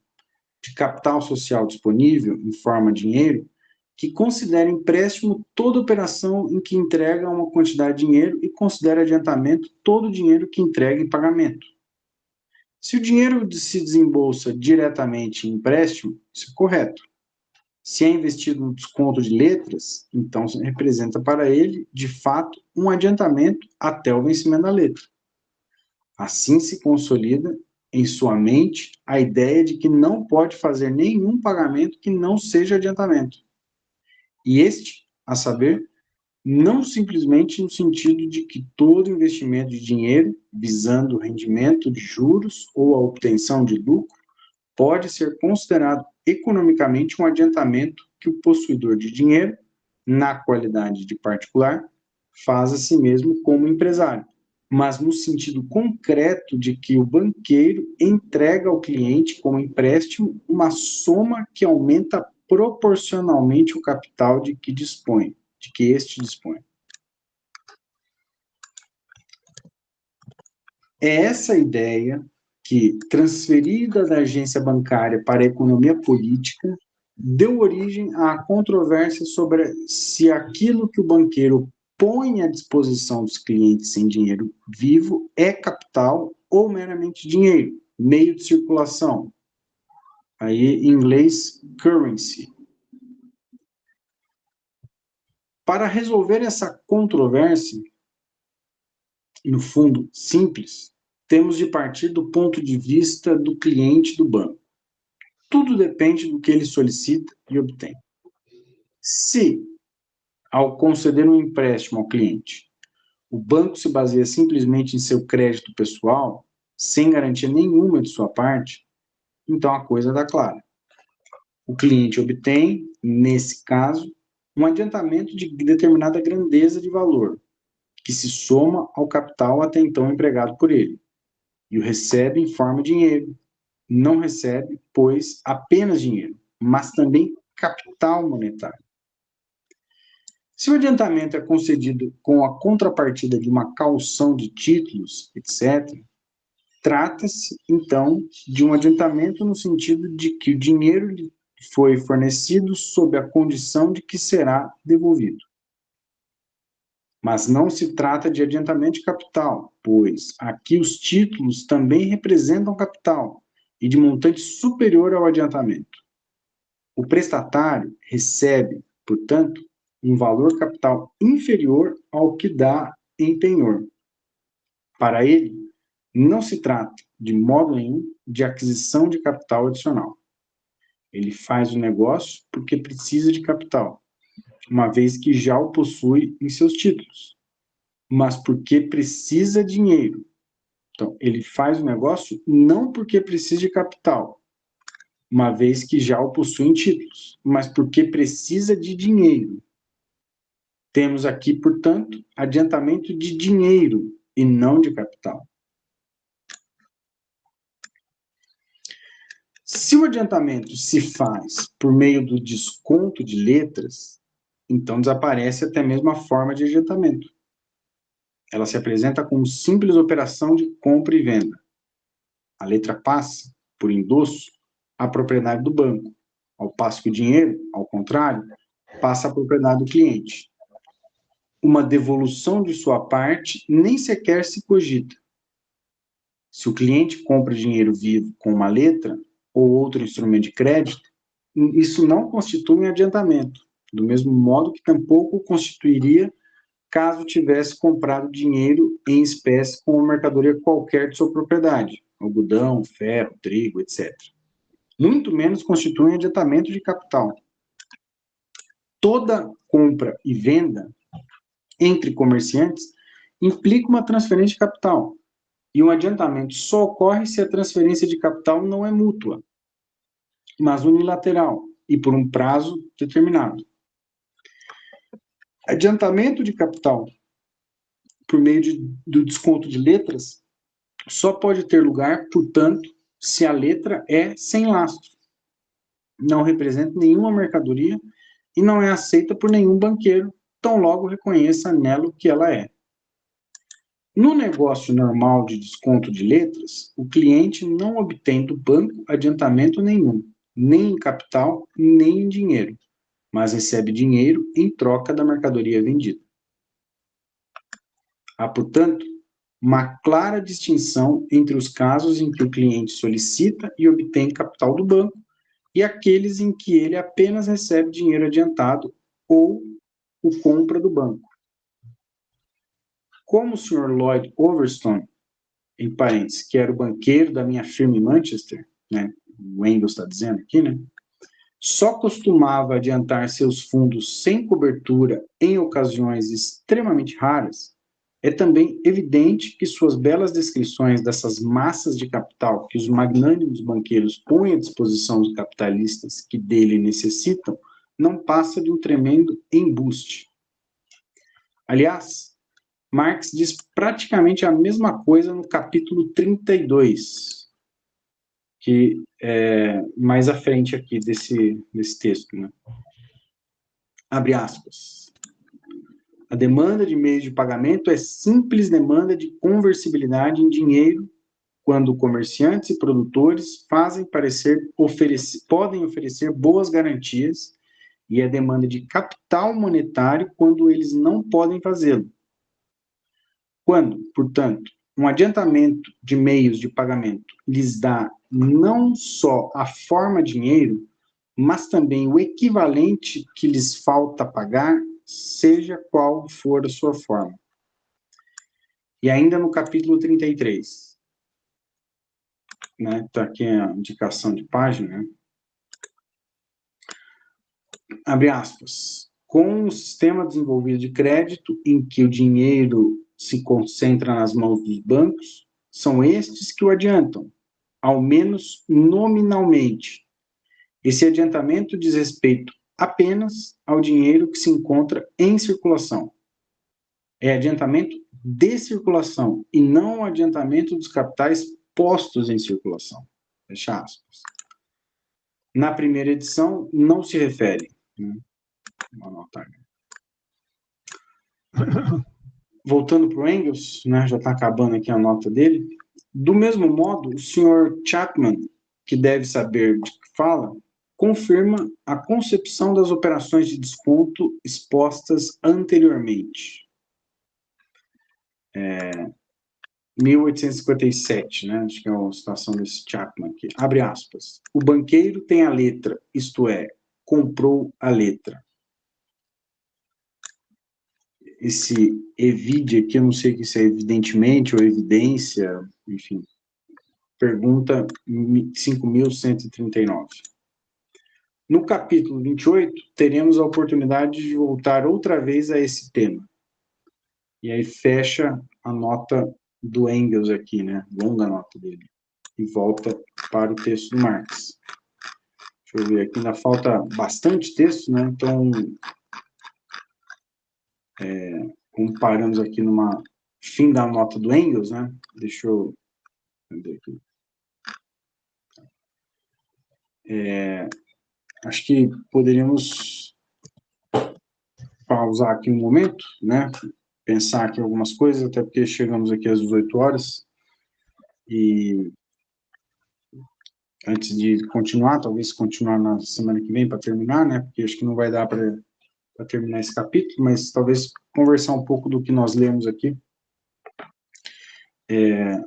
de capital social disponível, em forma de dinheiro, que considera empréstimo toda operação em que entrega uma quantidade de dinheiro e considera adiantamento todo o dinheiro que entrega em pagamento. Se o dinheiro se desembolsa diretamente em empréstimo, isso é correto. Se é investido no desconto de letras, então representa para ele, de fato, um adiantamento até o vencimento da letra. Assim se consolida em sua mente a ideia de que não pode fazer nenhum pagamento que não seja adiantamento. E este, a saber, não simplesmente no sentido de que todo investimento de dinheiro, visando o rendimento de juros ou a obtenção de lucro, pode ser considerado economicamente um adiantamento que o possuidor de dinheiro, na qualidade de particular, faz a si mesmo como empresário, mas no sentido concreto de que o banqueiro entrega ao cliente como empréstimo uma soma que aumenta proporcionalmente o capital de que este dispõe. É essa ideia que, transferida da agência bancária para a economia política, deu origem à controvérsia sobre se aquilo que o banqueiro põe à disposição dos clientes em dinheiro vivo é capital ou meramente dinheiro, meio de circulação. Aí, em inglês, currency. Para resolver essa controvérsia, no fundo, simples, temos de partir do ponto de vista do cliente do banco. Tudo depende do que ele solicita e obtém. Se, ao conceder um empréstimo ao cliente, o banco se baseia simplesmente em seu crédito pessoal, sem garantia nenhuma de sua parte, então a coisa dá clara. O cliente obtém, nesse caso, um adiantamento de determinada grandeza de valor, que se soma ao capital até então empregado por ele, e o recebe em forma de dinheiro. Não recebe, pois, apenas dinheiro, mas também capital monetário. Se o adiantamento é concedido com a contrapartida de uma caução de títulos, etc., trata-se, então, de um adiantamento no sentido de que o dinheiro lhe foi fornecido sob a condição de que será devolvido. Mas não se trata de adiantamento de capital, pois aqui os títulos também representam capital e de montante superior ao adiantamento. O prestatário recebe, portanto, um valor capital inferior ao que dá em penhor. Para ele, não se trata, de modo nenhum, de aquisição de capital adicional. Ele faz o negócio porque precisa de capital, uma vez que já o possui em seus títulos, mas porque precisa de dinheiro. Então, ele faz o negócio não porque precisa de capital, uma vez que já o possui em títulos, mas porque precisa de dinheiro. Temos aqui, portanto, adiantamento de dinheiro e não de capital. Se o adiantamento se faz por meio do desconto de letras, então desaparece até mesmo a forma de adiantamento. Ela se apresenta como simples operação de compra e venda. A letra passa, por endosso, à propriedade do banco, ao passo que o dinheiro, ao contrário, passa à propriedade do cliente. Uma devolução de sua parte nem sequer se cogita. Se o cliente compra dinheiro vivo com uma letra ou outro instrumento de crédito, isso não constitui um adiantamento, do mesmo modo que tampouco constituiria caso tivesse comprado dinheiro em espécie com uma mercadoria qualquer de sua propriedade, algodão, ferro, trigo, etc. Muito menos constitui um adiantamento de capital. Toda compra e venda entre comerciantes implica uma transferência de capital, e um adiantamento só ocorre se a transferência de capital não é mútua, mas unilateral e por um prazo determinado. Adiantamento de capital por meio do desconto de letras só pode ter lugar, portanto, se a letra é sem lastro, não representa nenhuma mercadoria e não é aceita por nenhum banqueiro, tão logo reconheça nela o que ela é. No negócio normal de desconto de letras, o cliente não obtém do banco adiantamento nenhum, nem em capital, nem em dinheiro, mas recebe dinheiro em troca da mercadoria vendida. Há, portanto, uma clara distinção entre os casos em que o cliente solicita e obtém capital do banco e aqueles em que ele apenas recebe dinheiro adiantado ou o compra do banco. Como o Sr. Lloyd Overstone, em parênteses, que era o banqueiro da minha firma em Manchester, né, o Engels está dizendo aqui, né, só costumava adiantar seus fundos sem cobertura em ocasiões extremamente raras, é também evidente que suas belas descrições dessas massas de capital que os magnânimos banqueiros põem à disposição dos capitalistas que dele necessitam não passa de um tremendo embuste. Aliás, Marx diz praticamente a mesma coisa no capítulo 32, que é mais à frente aqui desse texto, né? Abre aspas. A demanda de meios de pagamento é simples demanda de conversibilidade em dinheiro quando comerciantes e produtores podem oferecer boas garantias e a demanda de capital monetário quando eles não podem fazê-lo. Quando, portanto, um adiantamento de meios de pagamento lhes dá não só a forma dinheiro, mas também o equivalente que lhes falta pagar, seja qual for a sua forma. E ainda no capítulo 33, né, tá aqui a indicação de página, né? Abre aspas. Com um sistema desenvolvido de crédito em que o dinheiro se concentra nas mãos dos bancos, são estes que o adiantam, ao menos nominalmente. Esse adiantamento diz respeito apenas ao dinheiro que se encontra em circulação. É adiantamento de circulação e não adiantamento dos capitais postos em circulação. Fecha aspas. Na primeira edição, não se refere. Vou anotar. Voltando para o Engels, né, já está acabando aqui a nota dele. Do mesmo modo, o senhor Chapman, que deve saber de que fala, confirma a concepção das operações de desconto expostas anteriormente. 1857, né? Acho que é a citação desse Chapman aqui. Abre aspas. O banqueiro tem a letra, isto é, comprou a letra. Esse evide aqui, eu não sei se é evidentemente ou evidência, enfim. Pergunta 5.139. No capítulo 28, teremos a oportunidade de voltar outra vez a esse tema. E aí fecha a nota do Engels aqui, né? Longa nota dele. E volta para o texto do Marx. Deixa eu ver aqui, ainda falta bastante texto, né? Então, como paramos aqui numa fim da nota do Engels, né? Deixa eu ver aqui. Acho que poderíamos pausar aqui um momento, né? Pensar aqui algumas coisas, até porque chegamos aqui às 18 horas. E antes de continuar, talvez continuar na semana que vem para terminar, né? Porque acho que não vai dar para terminar esse capítulo, mas talvez conversar um pouco do que nós lemos aqui.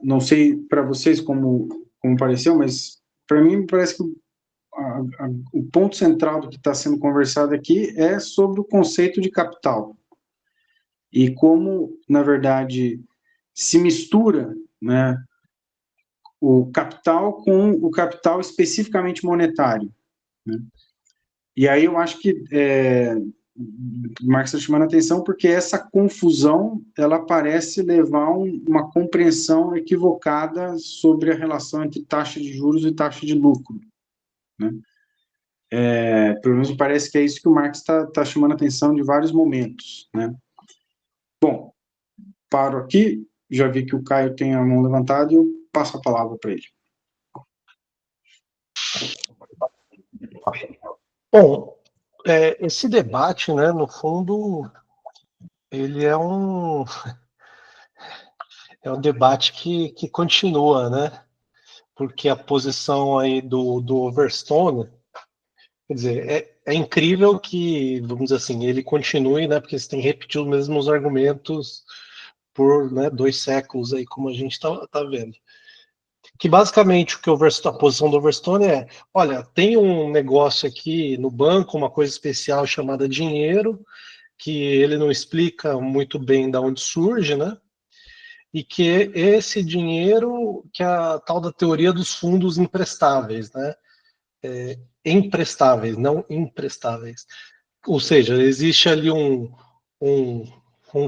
Não sei para vocês como pareceu, mas para mim parece que o ponto central do que está sendo conversado aqui é sobre o conceito de capital. E como, na verdade, se mistura, né, o capital com o capital especificamente monetário, né? E aí eu acho que Marx está chamando a atenção porque essa confusão ela parece levar uma compreensão equivocada sobre a relação entre taxa de juros e taxa de lucro, né? Pelo menos parece que é isso que o Marx está chamando a atenção de vários momentos, né? Bom, paro aqui, já vi que o Caio tem a mão levantada e eu passo a palavra para ele. Bom, esse debate, né, no fundo, ele é um debate que continua, né? Porque a posição aí do Overstone, quer dizer, é incrível que, vamos dizer assim, ele continue, né? Porque você tem que repetir os mesmos argumentos por, né, 2 séculos aí, como a gente está vendo. Que basicamente o que a posição do Overstone é: olha, tem um negócio aqui no banco, uma coisa especial chamada dinheiro, que ele não explica muito bem de onde surge, né? E que esse dinheiro, que é a tal da teoria dos fundos imprestáveis, né? Emprestáveis, não imprestáveis. Ou seja, existe ali um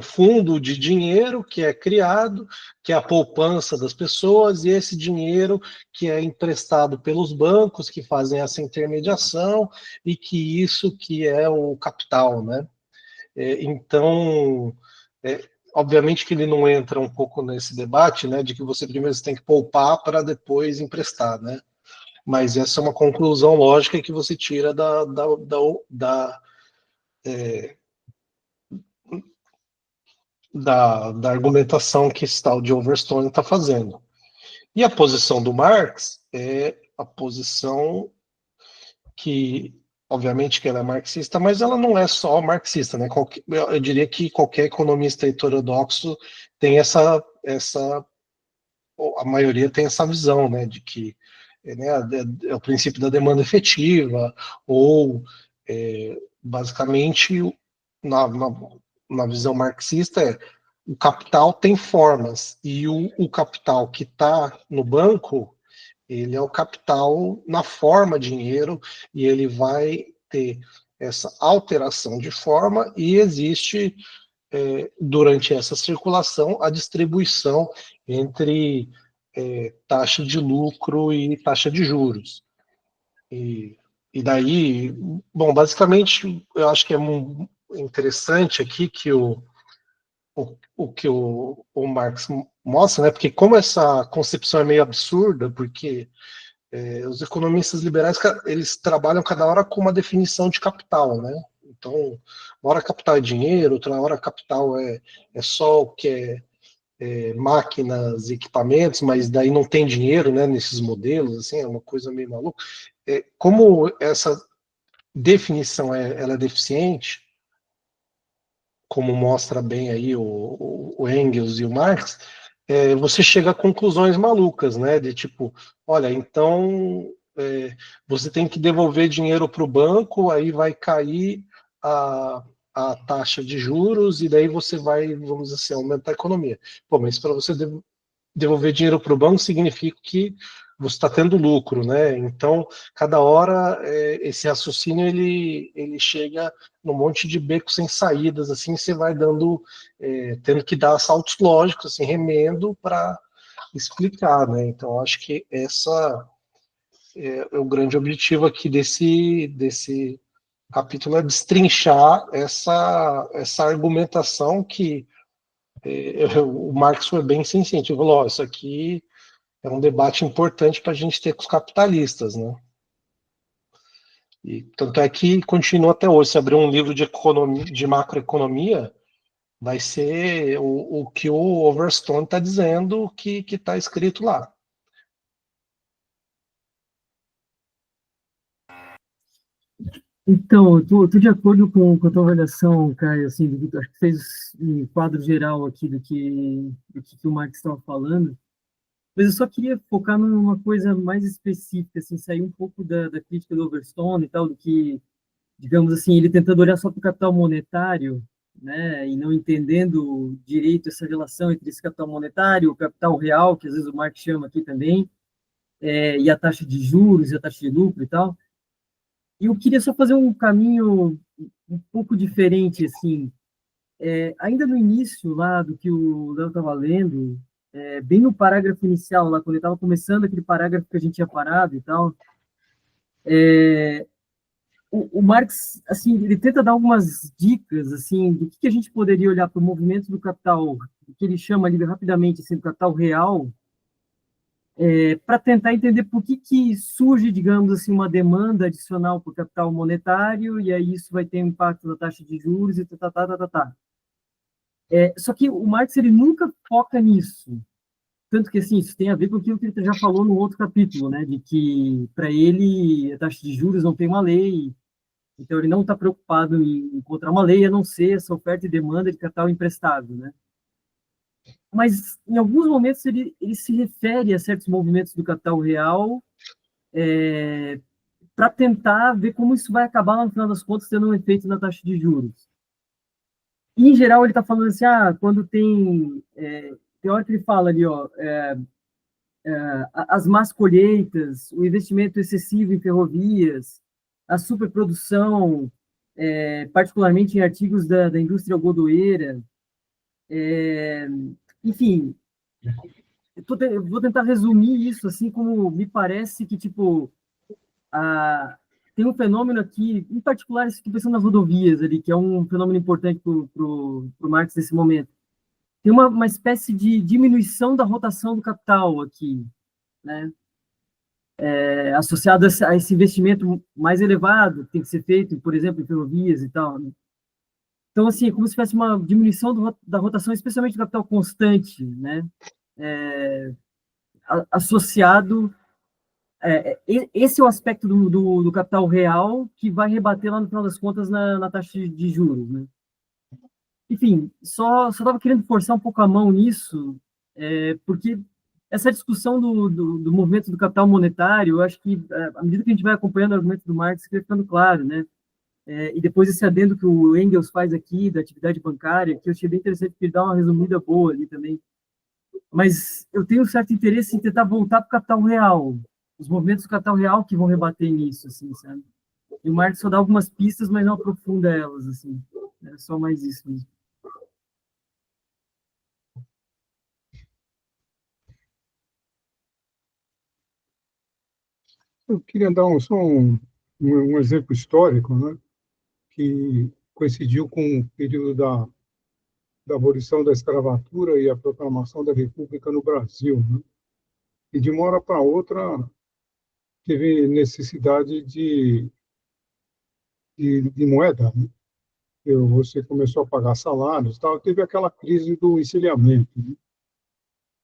fundo de dinheiro que é criado, que é a poupança das pessoas, e esse dinheiro que é emprestado pelos bancos que fazem essa intermediação, e que isso que é o capital, né? Então, obviamente que ele não entra um pouco nesse debate, né, de que você primeiro tem que poupar para depois emprestar, né? Mas essa é uma conclusão lógica que você tira da argumentação que esse tal de Overstone está fazendo. E a posição do Marx é a posição que, obviamente, que ela é marxista, mas ela não é só marxista, né? Eu diria que qualquer economista heterodoxo tem a maioria tem essa visão, né, de que né, é o princípio da demanda efetiva, ou basicamente na, na, na visão marxista o capital tem formas, e o capital que está no banco, ele é o capital na forma dinheiro, e ele vai ter essa alteração de forma, e existe, durante essa circulação, a distribuição entre taxa de lucro e taxa de juros. E daí, bom, basicamente, eu acho que é interessante aqui que o que o Marx mostra, né? Porque como essa concepção é meio absurda, porque os economistas liberais, eles trabalham cada hora com uma definição de capital, né? Então, uma hora capital é dinheiro, outra hora capital é só o que máquinas, equipamentos, mas daí não tem dinheiro, né, nesses modelos, assim, é uma coisa meio maluca. Como essa definição ela é deficiente, como mostra bem aí o Engels e o Marx, você chega a conclusões malucas, né? De tipo, olha, então você tem que devolver dinheiro para o banco, aí vai cair a, a taxa de juros e daí você vai, vamos dizer assim, aumentar a economia. Pô, mas para você devolver dinheiro para o banco significa que você está tendo lucro, né? Então, cada hora esse raciocínio ele chega num monte de becos sem saídas, assim, você vai tendo que dar saltos lógicos, assim, remendo para explicar, né? Então, acho que essa é o grande objetivo aqui desse capítulo, é destrinchar essa argumentação que o Marx foi bem sensível, falou, isso aqui é um debate importante para a gente ter com os capitalistas, né? E tanto é que continua até hoje. Se abrir um livro de economia, de macroeconomia, vai ser o que o Overstone está dizendo que está escrito lá. Então, eu tô de acordo com a tua avaliação, Caio, assim, acho que fez um quadro geral aqui do que o Marx estava falando, mas eu só queria focar numa coisa mais específica, assim, sair um pouco da crítica do Overstone e tal, do que, digamos assim, ele tentando olhar só para o capital monetário, né, e não entendendo direito essa relação entre esse capital monetário, o capital real, que às vezes o Marx chama aqui também, e a taxa de juros e a taxa de lucro e tal. E eu queria só fazer um caminho um pouco diferente, assim. Ainda no início lá do que o Léo estava lendo, bem no parágrafo inicial, lá quando ele estava começando aquele parágrafo que a gente tinha parado e tal, o Marx, assim, ele tenta dar algumas dicas, assim, do que a gente poderia olhar para o movimento do capital, que ele chama ali rapidamente, assim, do capital real, para tentar entender por que surge, digamos assim, uma demanda adicional para o capital monetário, e aí isso vai ter um impacto na taxa de juros e tá. Só que o Marx ele nunca foca nisso. Tanto que, assim, isso tem a ver com aquilo que ele já falou no outro capítulo, né? De que, para ele, a taxa de juros não tem uma lei, então ele não está preocupado em encontrar uma lei, a não ser essa oferta e demanda de capital emprestado, né? Mas, em alguns momentos, ele se refere a certos movimentos do capital real para tentar ver como isso vai acabar, no final das contas, tendo um efeito na taxa de juros. E, em geral, ele está falando assim, quando tem hora que ele fala ali, as más colheitas, o investimento excessivo em ferrovias, a superprodução, particularmente em artigos da indústria algodoeira, enfim, eu vou tentar resumir isso assim como me parece que, tipo, tem um fenômeno aqui, em particular, estou pensando nas rodovias ali, que é um fenômeno importante para o Marx nesse momento. Tem uma espécie de diminuição da rotação do capital aqui, né? Associado a esse investimento mais elevado que tem que ser feito, por exemplo, em ferrovias e tal. Então, assim, é como se tivesse uma diminuição da rotação, especialmente do capital constante, né? associado. Esse é o aspecto do capital real que vai rebater lá no final das contas na taxa de juros, né? Enfim, só estava querendo forçar um pouco a mão nisso, porque essa discussão do movimento do capital monetário, eu acho que, à medida que a gente vai acompanhando o argumento do Marx, vai ficando claro, né? E depois esse adendo que o Engels faz aqui, da atividade bancária, que eu achei bem interessante, porque ele dá uma resumida boa ali também. Mas eu tenho um certo interesse em tentar voltar para o capital real, os movimentos do capital real que vão rebater nisso, assim, sabe? E o Marx só dá algumas pistas, mas não aprofunda elas, assim. É só mais isso mesmo. Eu queria dar só um exemplo histórico, né, que coincidiu com o período da abolição da escravatura e a proclamação da República no Brasil, né? E de uma hora para outra teve necessidade de moeda, né? Você começou a pagar salários e tal, teve aquela crise do encilhamento, né?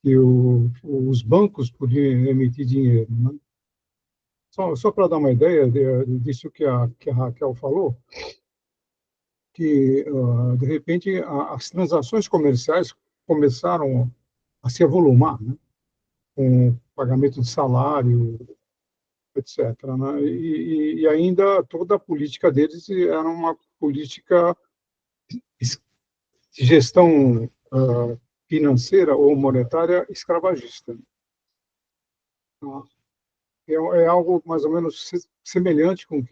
E os bancos podiam emitir dinheiro, né? Só para dar uma ideia disso que a Raquel falou, que, de repente, as transações comerciais começaram a se avolumar, né? Com pagamento de salário, etc., né? E ainda toda a política deles era uma política de gestão financeira ou monetária escravagista. É algo mais ou menos semelhante com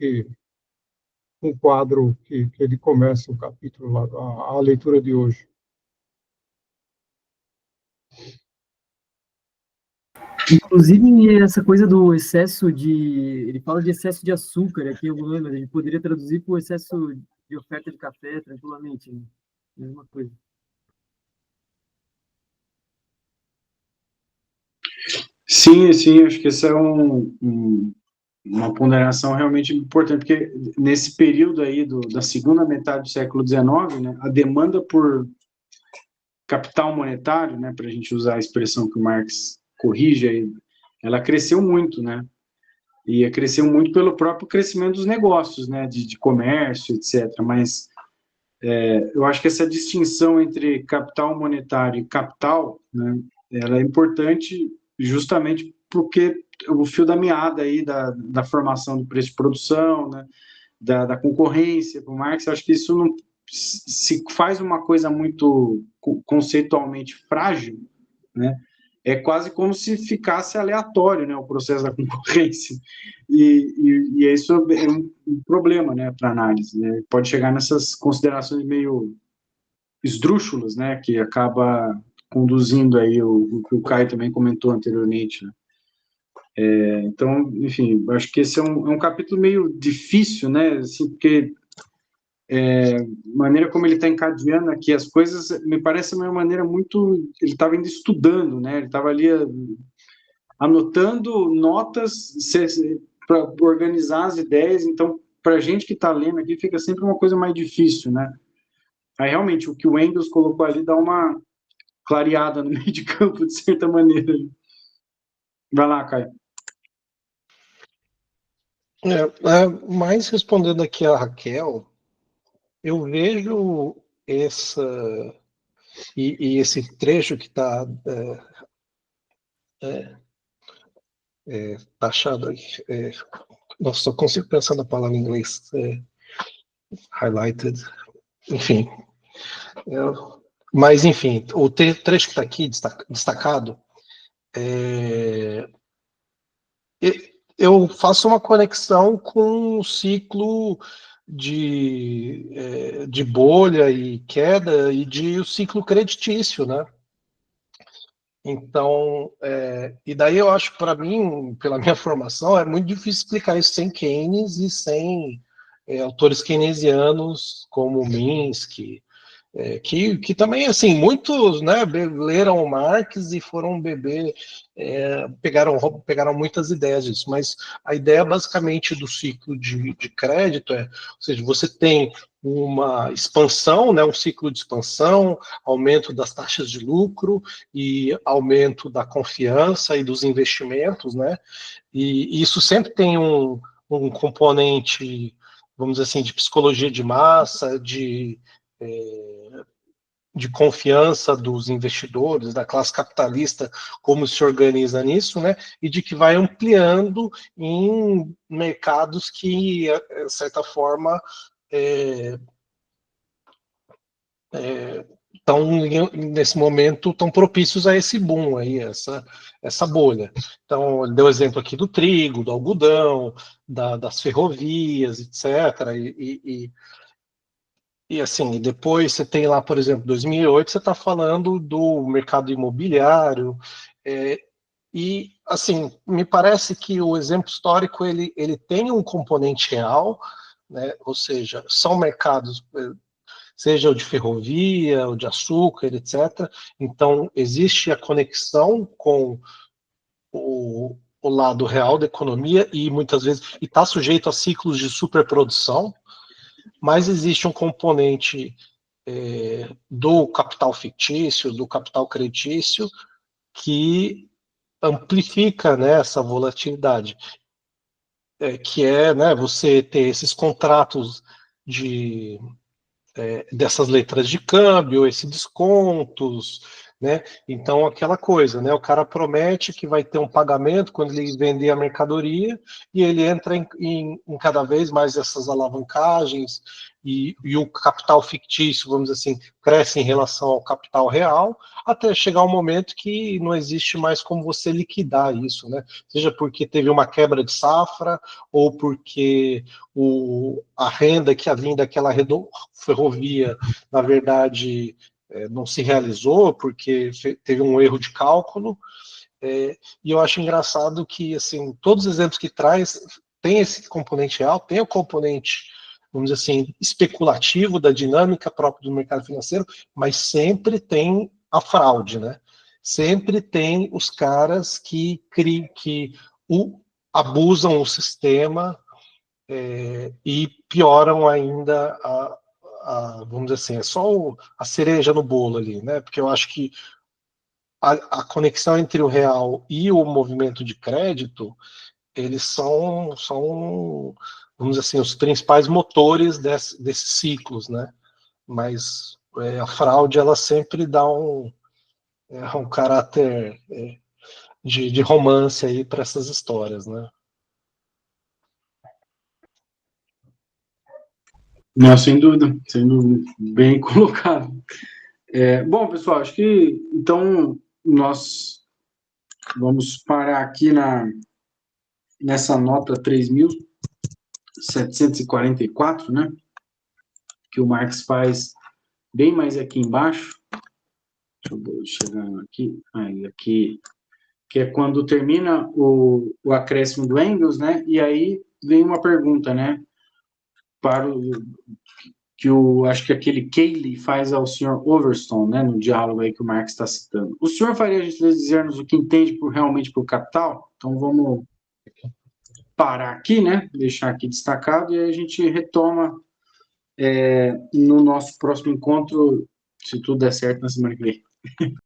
o quadro que ele começa o capítulo lá, a leitura de hoje. Inclusive, essa coisa do excesso de... Ele fala de excesso de açúcar aqui em algum momento, mas a gente poderia traduzir por excesso de oferta de café, tranquilamente, né? Mesma coisa. Sim, acho que essa é uma ponderação realmente importante, porque nesse período aí da segunda metade do século XIX, né, a demanda por capital monetário, né, para a gente usar a expressão que o Marx corrige aí, ela cresceu muito, né? E cresceu muito pelo próprio crescimento dos negócios, né, de comércio, etc. Mas eu acho que essa distinção entre capital monetário e capital, né, ela é importante justamente porque o fio da meada aí da formação do preço de produção, né, da concorrência, para o Marx, eu acho que isso não se faz uma coisa muito conceitualmente frágil, né, é quase como se ficasse aleatório, né, o processo da concorrência. E isso é um problema, né, para análise, né? Pode chegar nessas considerações meio esdrúxulas, né, que acaba conduzindo aí o que o Caio também comentou anteriormente, né? Então, enfim, acho que esse é um capítulo meio difícil, né, assim, porque a maneira como ele está encadeando aqui as coisas me parece uma maneira muito... Ele estava ainda estudando, né, ele estava ali anotando notas para organizar as ideias, então, para a gente que está lendo aqui, fica sempre uma coisa mais difícil, né? Aí, realmente, o que o Engels colocou ali dá uma clareada no meio de campo, de certa maneira. Vai lá, Caio. Mas respondendo aqui a Raquel, eu vejo esse trecho que está taxado aí. Nossa, só consigo pensar na palavra em inglês. Highlighted. Enfim. Mas, enfim, o trecho que está aqui destacado, eu faço uma conexão com o ciclo de bolha e queda e o ciclo creditício, né? Então, e daí eu acho, para mim, pela minha formação, é muito difícil explicar isso sem Keynes e sem autores keynesianos como Minsky, Que também, assim, muitos, né, leram Marx e foram beber, pegaram muitas ideias disso, mas a ideia basicamente do ciclo de crédito ou seja, você tem uma expansão, né, um ciclo de expansão, aumento das taxas de lucro e aumento da confiança e dos investimentos, né, e isso sempre tem um componente, vamos dizer assim, de psicologia de massa, de confiança dos investidores, da classe capitalista, como se organiza nisso, né? E de que vai ampliando em mercados que, de certa forma, estão nesse momento tão propícios a esse boom aí, essa bolha. Então, ele deu exemplo aqui do trigo, do algodão, das ferrovias, etc. E assim, depois você tem lá, por exemplo, 2008, você está falando do mercado imobiliário, e assim, me parece que o exemplo histórico ele tem um componente real, né? Ou seja, são mercados, seja o de ferrovia, o de açúcar, etc. Então, existe a conexão com o lado real da economia e muitas vezes está sujeito a ciclos de superprodução, mas existe um componente do capital fictício, do capital creditício, que amplifica, né, essa volatilidade, que é, né, você ter esses contratos dessas letras de câmbio, esses descontos, né? Então, aquela coisa, né? O cara promete que vai ter um pagamento quando ele vender a mercadoria e ele entra em cada vez mais essas alavancagens e o capital fictício, vamos dizer assim, cresce em relação ao capital real, até chegar um momento que não existe mais como você liquidar isso, né? Seja porque teve uma quebra de safra ou porque a renda que havia daquela ferrovia, na verdade, não se realizou porque teve um erro de cálculo, e eu acho engraçado que, assim, todos os exemplos que traz tem esse componente real, tem o componente, vamos dizer assim, especulativo da dinâmica própria do mercado financeiro, mas sempre tem a fraude, né? Sempre tem os caras que abusam o sistema e pioram ainda vamos dizer assim, é só a cereja no bolo ali, né? Porque eu acho que a conexão entre o real e o movimento de crédito, eles vamos dizer assim, os principais motores desses ciclos, né? Mas a fraude, ela sempre dá um caráter de romance aí para essas histórias, né? Não, sem dúvida, bem colocado. Bom, pessoal, acho que então nós vamos parar aqui nessa nota 3.744, né? Que o Marx faz bem mais aqui embaixo. Deixa eu chegar aqui, que é quando termina o acréscimo do Engels, né? E aí vem uma pergunta, né? Acho que aquele Cayley faz ao senhor Overstone, né, no diálogo aí que o Marx está citando. O senhor faria a gentileza de dizer-nos o que entende realmente por capital? Então vamos parar aqui, né, deixar aqui destacado, e aí a gente retoma no nosso próximo encontro, se tudo der certo, na semana que vem.